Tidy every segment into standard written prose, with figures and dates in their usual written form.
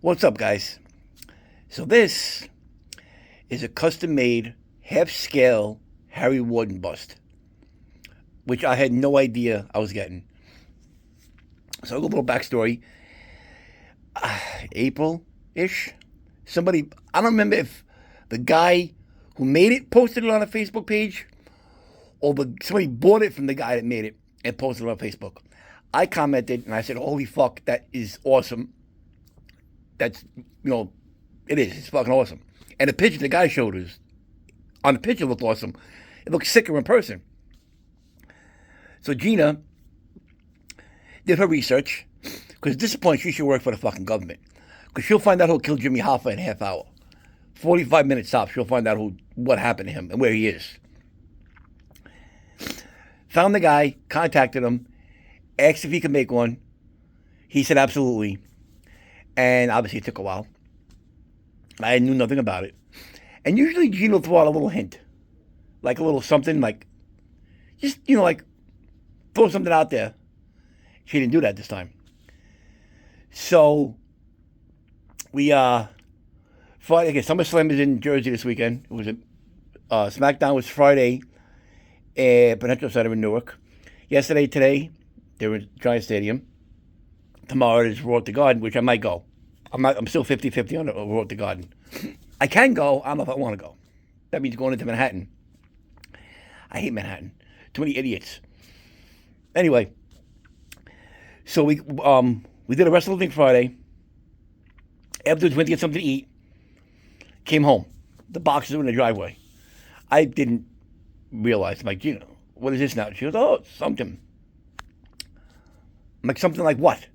What's up, guys? So this is a custom-made, half-scale Harry Warden bust, which I had no idea I was getting. So a little backstory. April-ish, somebody, I don't remember if the guy who made it posted it on a Facebook page or somebody bought it from the guy that made it and posted it on Facebook. I commented and I said, holy fuck, that is awesome. That's, it is. It's fucking awesome. And the picture the guy showed us, on the picture looked awesome. It looked sicker in person. So Gina did her research, because at this point she should work for the fucking government. Because she'll find out who killed Jimmy Hoffa in a half hour. 45-minute stop, she'll find out what happened to him and where he is. Found the guy, contacted him, asked if he could make one. He said absolutely. And obviously it took a while. I knew nothing about it. And usually Gene will throw out a little hint. Like a little something, like, just, like, throw something out there. She didn't do that this time. So, we, Friday, okay, SummerSlam is in Jersey this weekend. It was SmackDown was Friday at Prudential Center in Newark. Today, they were at Giant Stadium. Tomorrow is Raw at the Garden, which I might go. I'm still 50-50 on Raw at the Garden. I can go. I don't know if I want to go. That means going into Manhattan. I hate Manhattan. Too many idiots. Anyway, so we did a wrestling thing Friday. Afterwards, went to get something to eat. Came home. The boxes were in the driveway. I didn't realize. I'm like, Gina, what is this now? She goes, oh, it's something. I'm like, something like what?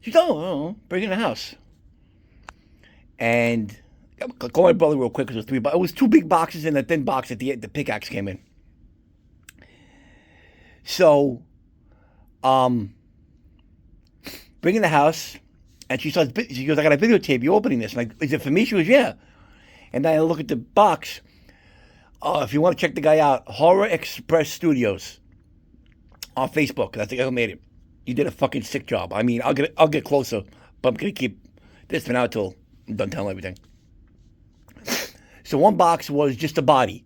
She goes, oh, bring it in the house. And I called my brother real quick because it was two big boxes and a thin box at the end. The pickaxe came in. So, bring it in the house, and she goes, I got a videotape you opening this. I'm like, is it for me? She goes, yeah. And then I look at the box. If you want to check the guy out, Horror Express Studios on Facebook. That's the guy who made it. You did a fucking sick job. I mean, I'll get closer, but I'm gonna keep this for now until I'm done telling everything. So one box was just a body,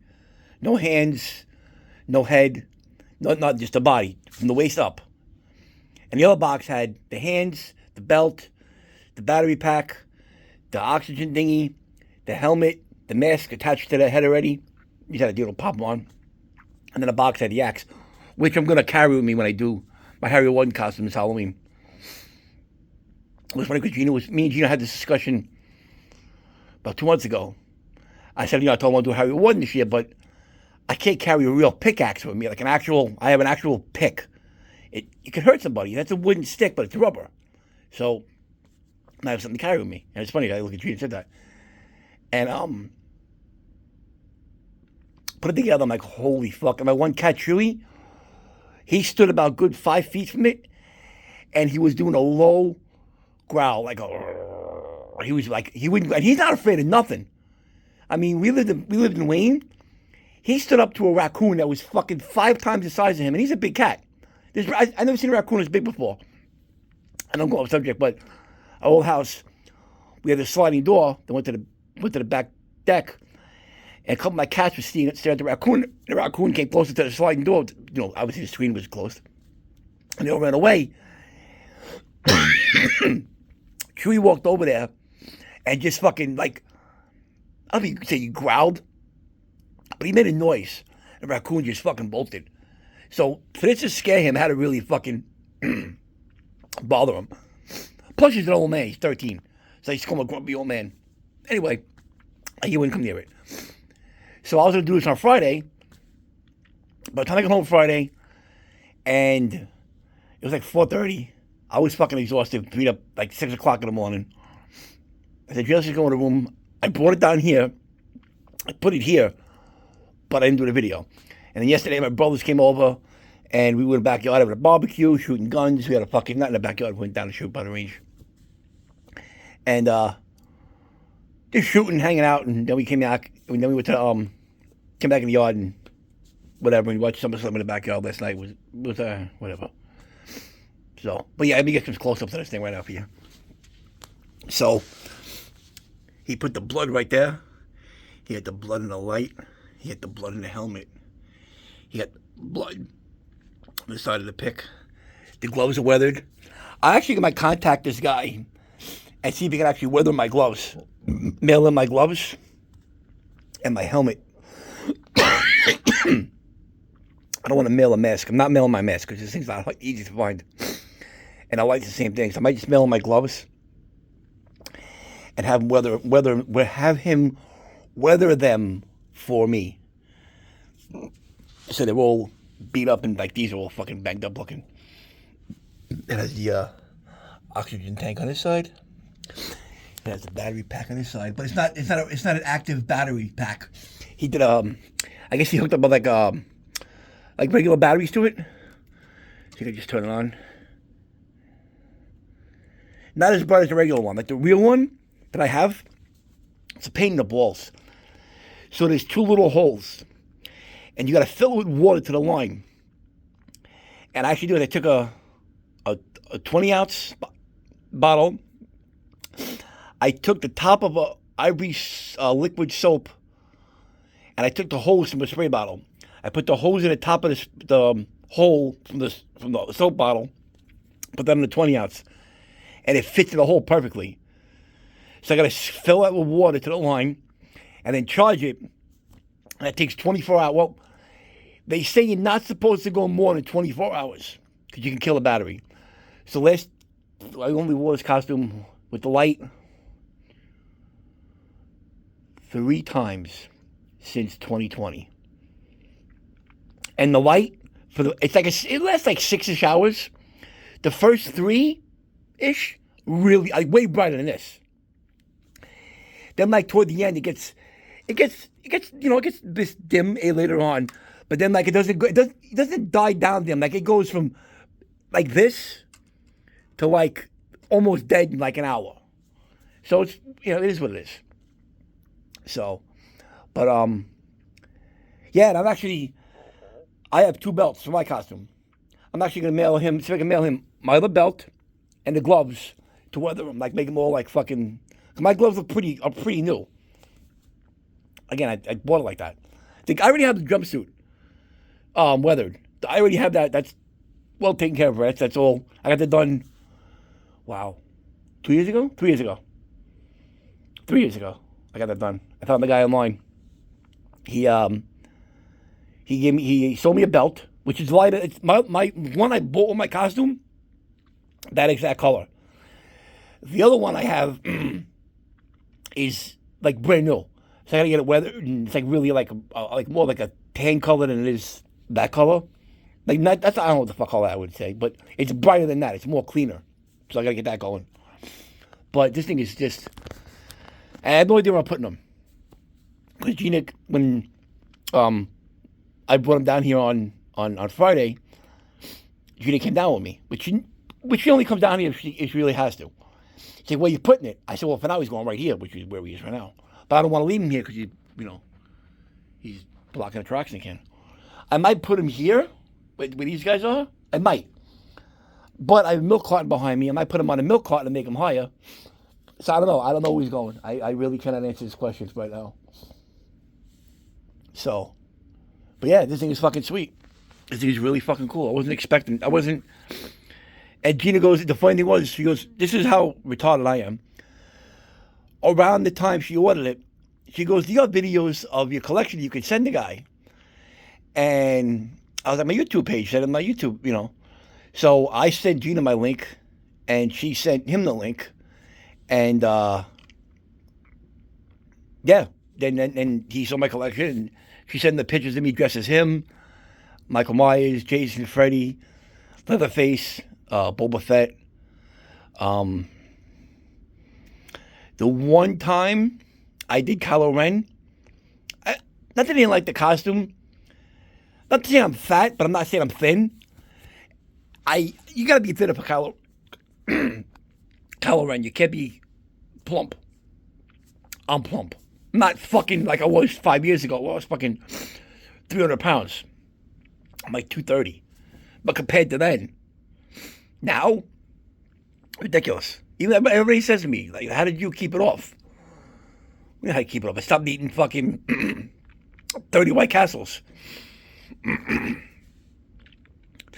no hands, no head, not just a body from the waist up. And the other box had the hands, the belt, the battery pack, the oxygen dinghy, the helmet, the mask attached to the head already. You just had a deal to pop them on. And then the box had the axe, which I'm gonna carry with me when I do my Harry Warden costume this Halloween. It was funny because me and Gina had this discussion about 2 months ago. I said, I told him I want to do Harry Warden this year, but I can't carry a real pickaxe with me, like I have an actual pick. It could hurt somebody. That's a wooden stick, but it's rubber. So I have something to carry with me. And it's funny, I look at Gina and said that. And put it together, I'm like, holy fuck. And my one cat, Chewy, he stood about good 5 feet from it, and he was doing a low growl, like he was like, he wouldn't, and he's not afraid of nothing. I mean, we lived in Wayne. He stood up to a raccoon that was fucking 5 times the size of him, and he's a big cat. I never seen a raccoon as big before. I don't go off subject, but our old house, we had a sliding door that went to the back deck. And a couple of my cats were staring at the raccoon. The raccoon came closer to the sliding door. Obviously the screen was closed. And they all ran away. Chewy walked over there and just fucking, like, I don't know if you could say he growled, but he made a noise. The raccoon just fucking bolted. So for this to scare him, I had to really fucking bother him. Plus he's an old man. He's 13. So he's called a grumpy old man. Anyway, he wouldn't come near it. So I was going to do this on Friday. By the time I got home Friday, and it was like 4:30, I was fucking exhausted, beat up like 6 o'clock in the morning. I said, let's just go in the room. I brought it down here. I put it here, but I didn't do the video. And then yesterday, my brothers came over, and we were in the backyard having a barbecue, shooting guns. We had a fucking, not in the backyard, we went down to shoot by the range. And just shooting, hanging out, and then we came back. And then we went to came back in the yard and whatever. And we watched SummerSlam in the backyard last night. Was whatever. So, but yeah, let me get some close ups of this thing right now for you. So he put the blood right there. He had the blood in the light. He had the blood in the helmet. He had blood on the side of the pick. The gloves are weathered. I actually might contact this guy and see if he can actually weather my gloves. Mail in my gloves and my helmet. I don't want to mail a mask. I'm not mailing my mask because this thing's not easy to find. And I like the same thing. So I might just mail in my gloves and have him weather them for me. So they're all beat up and like these are all fucking banged up looking. It has the oxygen tank on this side. It has the battery pack on this side, but it's not an active battery pack. He did I guess he hooked up like regular batteries to it. So you can just turn it on. Not as bright as the regular one. Like the real one that I have, it's a pain in the balls. So there's two little holes. And you got to fill it with water to the line. And I actually did it. I took a 20-ounce bottle. I took the top of a Ivory liquid soap. And I took the hose from a spray bottle. I put the hose in the top of the hole from the soap bottle. Put that in the 20-ounce. And it fits in the hole perfectly. So I got to fill that with water to the line. And then charge it. And that takes 24 hours. Well, they say you're not supposed to go more than 24 hours. Because you can kill a battery. So I only wore this costume with the light 3 times since 2020. And the light, it lasts like 6-ish hours. The first 3-ish, really, way brighter than this. Then like toward the end, it gets this dim later on. But then like it doesn't die down dim. Like it goes from like this to like almost dead in like an hour. So it's it is what it is. So, but yeah, and I have 2 belts for my costume. I'm actually gonna mail him, see if I can mail him my other belt and the gloves to weather them, like make them all like fucking. My gloves are pretty new. Again, I bought it like that. I already have the jumpsuit weathered. I already have that. That's well taken care of, right? That's all. I got that done. Wow, 2 years ago? 3 years ago. 3 years ago, I got that done. I found the guy online. He sold me a belt, which is lighter. It's my one I bought with my costume. That exact color. The other one I have is like brand new. So I gotta get it weathered, and it's like really like more like a tan color than it is that color. Like I don't know what the fuck color I would say, but it's brighter than that. It's more cleaner. So I gotta get that going. But this thing is just, I had no idea where I'm putting them. Because Gina, when I brought him down here on Friday, Gina came down with me, which she only comes down here if she really has to. She said, "Where you putting it?" I said, "Well, for now he's going right here, which is where he is right now. But I don't want to leave him here because he's blocking the traction can. I might put him here, where these guys are. I might, but I have a milk carton behind me. I might put him on a milk carton and make him higher. So I don't know. I don't know where he's going. I really cannot answer these questions right now. So, but yeah, this thing is fucking sweet. This thing is really fucking cool. I wasn't. And Gina goes, the funny thing was, she goes, this is how retarded I am. Around the time she ordered it, she goes, do you have videos of your collection you could send the guy? And I was at my YouTube page, said on my YouTube, So I sent Gina my link, and she sent him the link. And, yeah. Then he saw my collection, and she sent the pictures of me dressed as him, Michael Myers, Jason, Freddy, Leatherface, Boba Fett. The one time I did Kylo Ren, not that I didn't like the costume. Not to say I'm fat, but I'm not saying I'm thin. You gotta be thinner for Kylo Ren. You can't be plump. I'm plump. I'm not fucking like I was 5 years ago. I was fucking 300 pounds. I'm like 230. But compared to then, now, Ridiculous. Even everybody says to me, like, how did you keep it off? You know how to keep it off. I stopped eating fucking 30 White Castles. This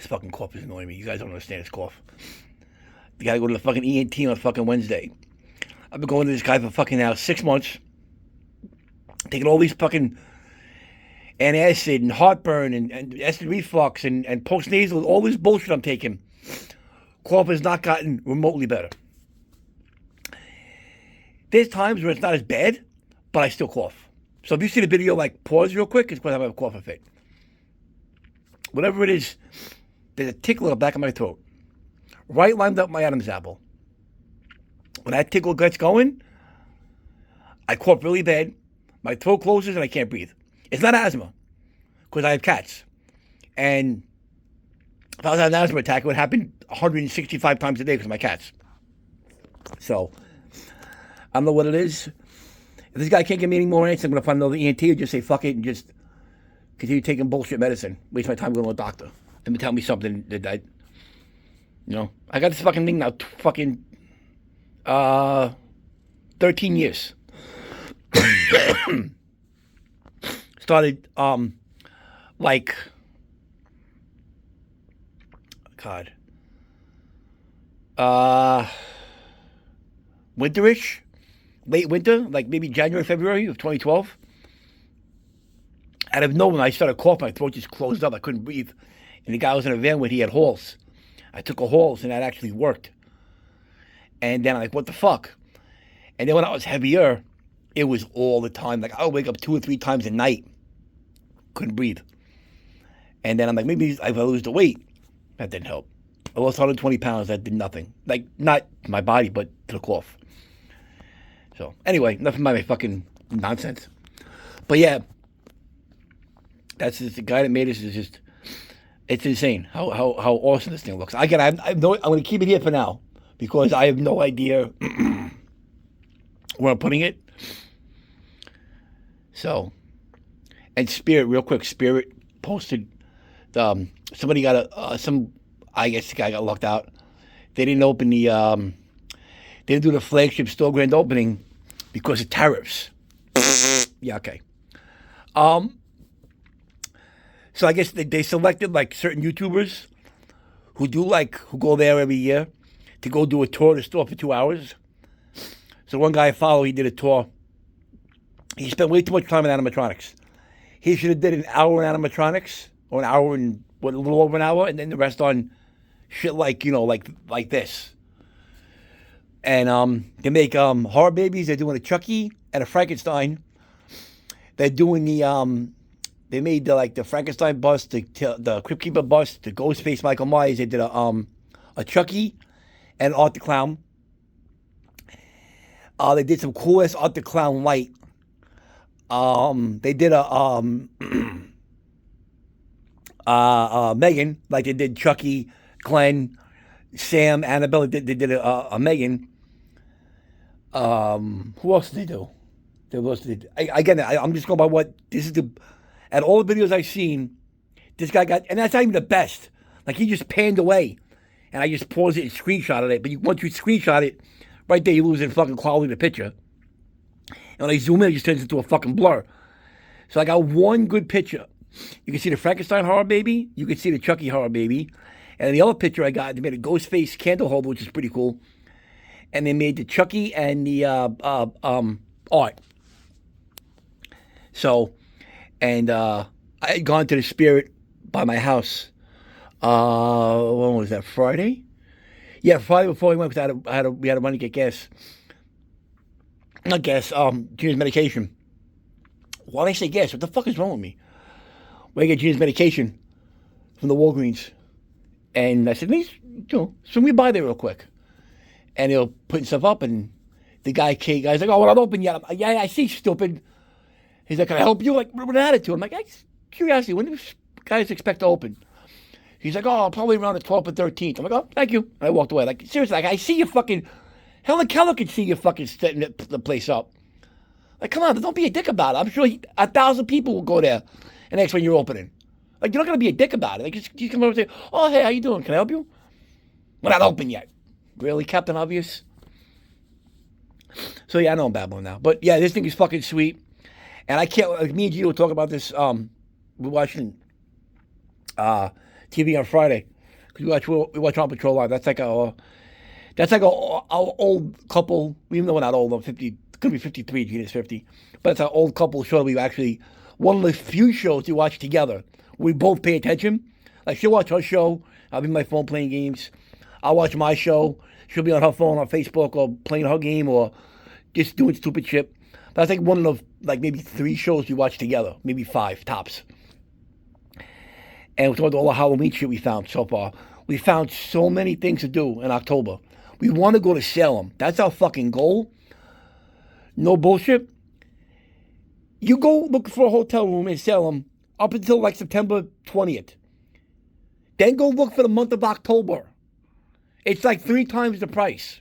fucking cough is annoying me. You guys don't understand this cough. You gotta go to the fucking ENT on fucking Wednesday. I've been going to this guy for fucking now 6 months. Taking all these fucking antacid and heartburn and acid reflux and postnasal, all this bullshit I'm taking. Cough has not gotten remotely better. There's times where it's not as bad, but I still cough. So if you see the video, like, pause real quick, it's because I have a cough fit. Whatever it is, there's a tickle in the back of my throat. Right lined up my Adam's apple. When that tickle gets going, I cough really bad. My throat closes and I can't breathe. It's not asthma, because I have cats. And if I was having an asthma attack, it would happen 165 times a day because of my cats. So, I don't know what it is. If this guy can't give me any more answers, I'm going to find another ENT or just say fuck it and just continue taking bullshit medicine. Waste my time going to a doctor. And tell me something that I, I got this fucking thing now, fucking 13 years. Started, winterish, late winter, like maybe January, February of 2012. Out of nowhere, I started coughing. My throat just closed up. I couldn't breathe. And the guy I was in a van with, he had halls. I took a halls, and that actually worked. And then I'm like, what the fuck? And then when I was heavier, it was all the time. Like, I would wake up 2 or 3 times a night. Couldn't breathe. And then I'm like, maybe if I lose the weight. That didn't help. I lost 120 pounds. That did nothing. Like, not my body, but to the cough. So, anyway, enough of my fucking nonsense. But yeah, that's just, the guy that made this is just, it's insane how awesome this thing looks. Again, I'm going to keep it here for now because I have no idea where I'm putting it. So, and Spirit, real quick, Spirit posted, somebody got I guess the guy got locked out. They didn't open they didn't do the flagship store grand opening because of tariffs. Yeah, okay. So I guess they selected like certain YouTubers who go there every year to go do a tour of the store for 2 hours. So one guy I follow, he did a tour. He spent way too much time in animatronics. He should have did an hour in animatronics, or an hour and a little over an hour, and then the rest on shit like like this. And they make horror babies. They're doing a Chucky and a Frankenstein. They're doing they made the Frankenstein bust, the Crypt Keeper bust, the Ghostface Michael Myers. They did a Chucky and Art the Clown. They did some cool ass Art the Clown light. They did a Megan, like they did Chucky, Glenn, Sam, Annabelle. They did a Megan. Who else did they do? I'm just going by what this is at all the videos I've seen. This guy got, and that's not even the best. Like he just panned away, and I just paused it and screenshotted it. But once you screenshot it, right there, you lose the fucking quality of the picture. And when I zoom in, it just turns into a fucking blur. So I got one good picture. You can see the Frankenstein horror baby. You can see the Chucky horror baby. And the other picture I got, they made a ghost face candle holder, which is pretty cool. And they made the Chucky and the art. So, and I had gone to the Spirit by my house. When was that? Friday? Yeah, Friday before we went, because we had to run to get gas. Not gas, Gina's medication. Why did I say gas? What the fuck is wrong with me? Well, I get Gina's medication from the Walgreens. And I said, swing me by there real quick. And they'll putting stuff up, and the guy's like, oh, we're not open yet. Yeah, I see, stupid. He's like, can I help you? Like, with an attitude. I'm like, curiosity, when do guys expect to open? He's like, oh, probably around the 12th or 13th. I'm like, oh, thank you. And I walked away. Like, seriously, like, I see you fucking, Helen Keller can see you fucking setting the place up. Like, come on, don't be a dick about it. I'm sure 1,000 people will go there and ask when you're opening. Like, you're not going to be a dick about it. Like, you come over and say, oh, hey, how you doing? Can I help you? We're not open yet. Really, Captain Obvious? So yeah, I know I'm babbling now. But yeah, this thing is fucking sweet. And I can't, like, me and Gino talk about this. We're watching TV on Friday. Because we watch On Patrol Live. That's like our old couple, even though we're not old, I'm 50, could be 53, Gina's 50. But it's our old couple show we actually, one of the few shows we watch together. We both pay attention. Like, she'll watch her show, I'll be on my phone playing games. I'll watch my show, she'll be on her phone on Facebook or playing her game or just doing stupid shit. That's like one of, like, maybe 3 shows we watch together, maybe 5 tops. And with all the Halloween shit we found so far, we found so many things to do in October. We want to go to Salem. That's our fucking goal. No bullshit. You go look for a hotel room in Salem up until like September 20th. Then go look for the month of October. It's like 3 times the price.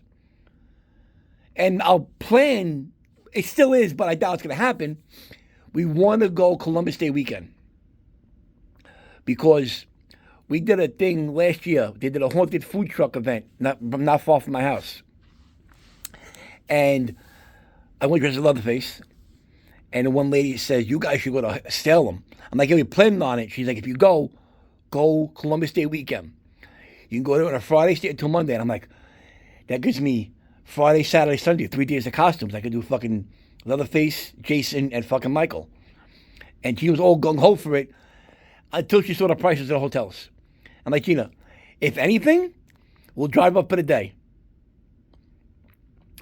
And our plan, it still is, but I doubt it's going to happen. We want to go Columbus Day weekend. Because we did a thing last year. They did a haunted food truck event not far from my house. And I went dressed as Leatherface. And the one lady says, you guys should go to Salem. I'm like, yeah, we planned on it. She's like, if you go Columbus Day weekend. You can go there on a Friday, stay until Monday. And I'm like, that gives me Friday, Saturday, Sunday, 3 days of costumes. I could do fucking Leatherface, Jason, and fucking Michael. And she was all gung-ho for it until she saw the prices of the hotels. I'm like, Gina, if anything, we'll drive up for the day.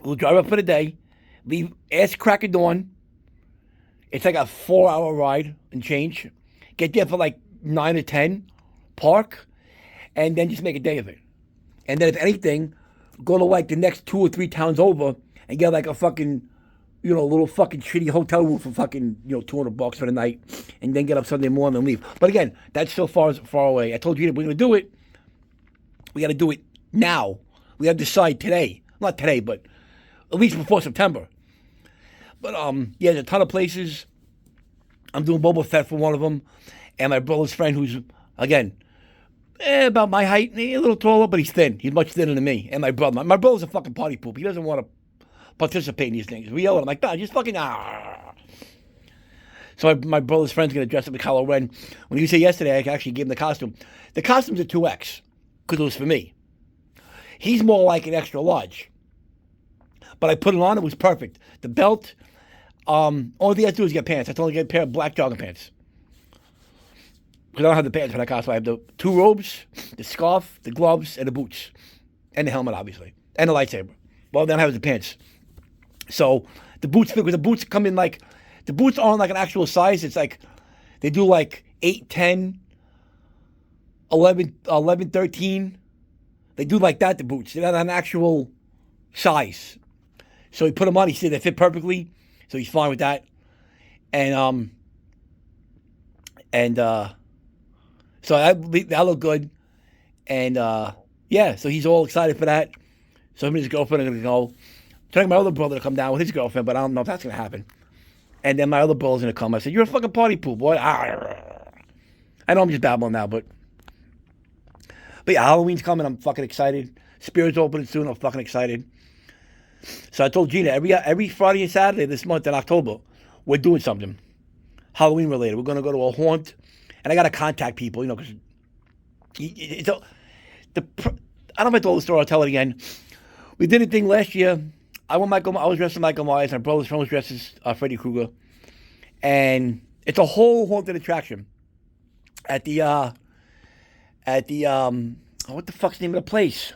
We'll drive up for the day, leave ass crack of dawn. It's like a 4-hour ride and change. Get there for like 9 or 10, park, and then just make a day of it. And then if anything, go to like the next 2 or 3 towns over and get like a fucking, you know, little fucking shitty hotel room for fucking, you know, $200 for the night, and then get up Sunday morning and leave. But again, that's still far away. I told you that we're gonna do it. We got to do it now. We got to decide today. Not today, but at least before September. But yeah, there's a ton of places. I'm doing Boba Fett for one of them, and my brother's friend, who's again about my height, a little taller, but he's thin. He's much thinner than me. And my brother, my brother's a fucking party poop. He doesn't want to participate in these things. We yell at him like, "God, just fucking ah." So my brother's friend's gonna dress up as Kylo Ren. When you say yesterday, I actually gave him the costume. The costume's a 2X because it was for me. He's more like an extra large. But I put it on, it was perfect. The belt, all he has to do is get pants. I told him to get a pair of black jogging pants. Because I don't have the pants for that costume. I have the 2 robes, the scarf, the gloves, and the boots. And the helmet, obviously. And the lightsaber. Well, then I have the pants. So the boots fit, because the boots come in like, the boots aren't like an actual size. It's like, they do like 8, 10, 11, 13. They do like that, the boots. They're not an actual size. So he put them on. He said they fit perfectly. So he's fine with that. And so that looked good. And yeah, so he's all excited for that. So him and his girlfriend are going to go. Telling my other brother to come down with his girlfriend, but I don't know if that's going to happen. And then my other brother's going to come. I said, you're a fucking party poop, boy. I know I'm just babbling now, but yeah, Halloween's coming. I'm fucking excited. Spirit's opening soon. I'm fucking excited. So I told Gina, every Friday and Saturday this month in October, we're doing something Halloween related. We're going to go to a haunt, and I got to contact people, you know, because I don't know if I told the story. I'll tell it again. We did a thing last year. I was dressed as Michael Myers. My brother's friend was dressed as Freddy Krueger, and it's a whole haunted attraction at the what the fuck's the name of the place?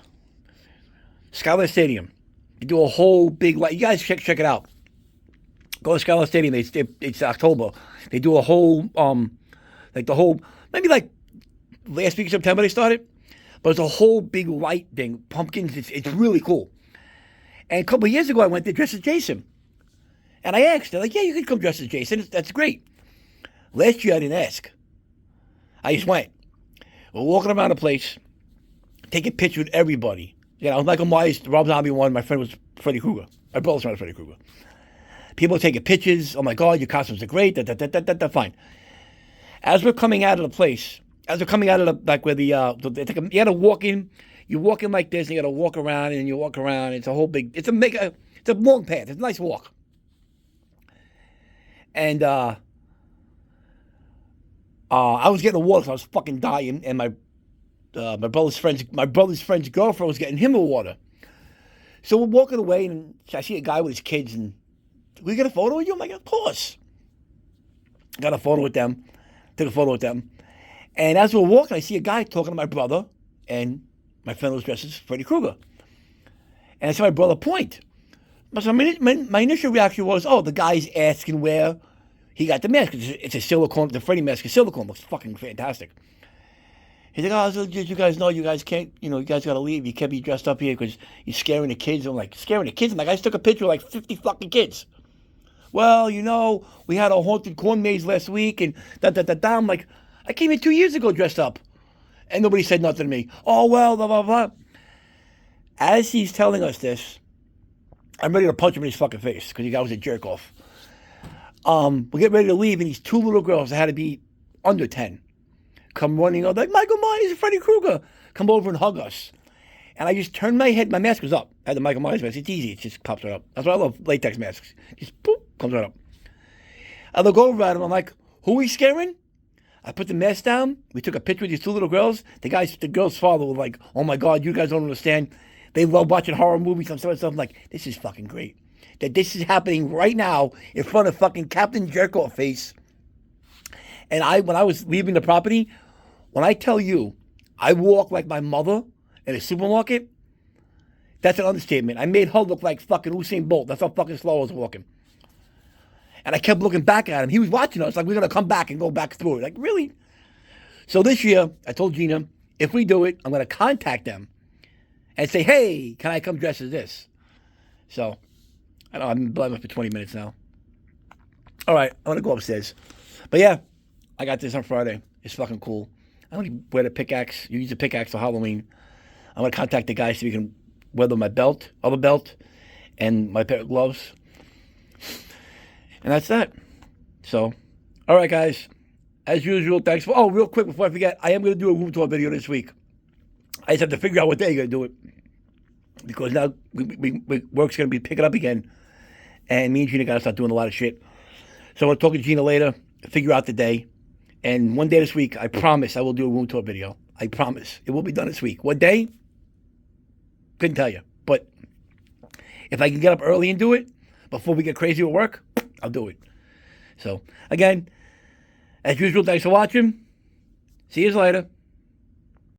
Skylar Stadium. You do a whole big light. You guys check it out. Go to Skylar Stadium. It's October. They do a whole maybe like last week of September they started, but it's a whole big light thing. Pumpkins. It's really cool. And a couple of years ago, I went there dressed as Jason, and I asked. They're like, "Yeah, you can come dressed as Jason. That's great." Last year, I didn't ask. I just went. We're walking around the place, taking pictures with everybody. You know, Michael Myers, Rob Zombie one. My friend was Freddy Krueger. My brother's friend was Freddy Krueger. People taking pictures. Oh my God, your costumes are great. Fine. As we're coming out of the place, where you had to walk in, You walk in like this, and you got to walk around, and you walk around. It's a whole big. It's a long path. It's a nice walk. And I was getting a water, so I was fucking dying, and my brother's friend's girlfriend was getting him a water. So we're walking away, and I see a guy with his kids, and we get a photo with you? I'm like, of course. Got a photo with them. Took a photo with them. And as we're walking, I see a guy talking to my brother, and my friend was dressed as Freddy Krueger. And I saw my brother point. So my initial reaction was, oh, the guy's asking where he got the mask. It's a silicone, the Freddy mask is silicone. Looks fucking fantastic. He's like, oh, so you guys know you guys can't, you guys got to leave. You can't be dressed up here because you're scaring the kids. I'm like, scaring the kids? I'm like, I just took a picture of like 50 fucking kids. Well, we had a haunted corn maze last week and da-da-da-da. I'm like, I came here 2 years ago dressed up. And nobody said nothing to me. Oh, well, blah, blah, blah. As he's telling us this, I'm ready to punch him in his fucking face because the guy was a jerk off. We get ready to leave, and these two little girls that had to be under 10 come running over like, Michael Myers and Freddy Krueger, come over and hug us. And I just turned my head, my mask was up. I had the Michael Myers mask. It's easy, it just pops right up. That's why I love latex masks. Just boop, comes right up. I look over at him, I'm like, who are we scaring? I put the mask down, we took a picture with these two little girls. The girl's father was like, oh my God, you guys don't understand. They love watching horror movies and stuff. I'm like, this is fucking great. That this is happening right now in front of fucking Captain Jerkoff face. And when I was leaving the property, when I tell you, I walk like my mother in a supermarket, that's an understatement. I made her look like fucking Usain Bolt. That's how fucking slow I was walking. And I kept looking back at him. He was watching us like, we're going to come back and go back through it. Like, really? So this year, I told Gina, if we do it, I'm going to contact them and say, hey, can I come dressed as this? So, I know, I've been blaming for 20 minutes now. All right, I'm going to go upstairs. But yeah, I got this on Friday. It's fucking cool. I only wear the pickaxe. You use the pickaxe for Halloween. I'm going to contact the guy so we can weather my other belt, and my pair of gloves. And that's that. So, all right, guys. As usual, thanks for... Oh, real quick, before I forget, I am going to do a room tour video this week. I just have to figure out what day I'm going to do it. Because now work's going to be picking up again. And me and Gina got to start doing a lot of shit. So I'm going to talk to Gina later, figure out the day. And one day this week, I promise I will do a room tour video. I promise. It will be done this week. What day? Couldn't tell you. But if I can get up early and do it, before we get crazy with work, I'll do it. So, again, as usual, thanks for watching. See you later.